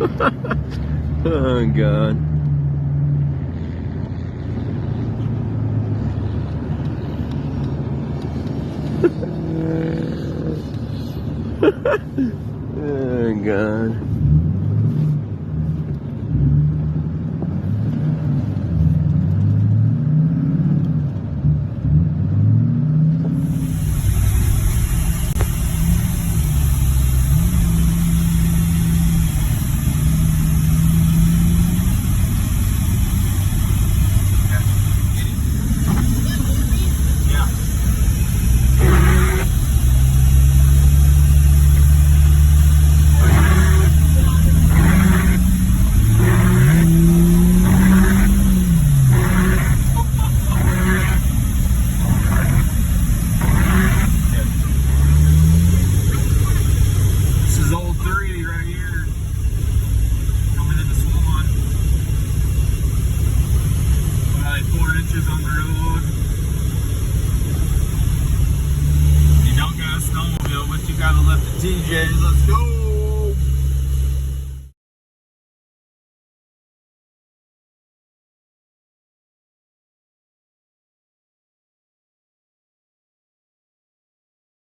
Oh, God. Oh, God. This is old 30 right here. Coming into Swan. About like 4 inches on the road. You don't got a snowmobile, but you gotta lift the TJs. Let's go!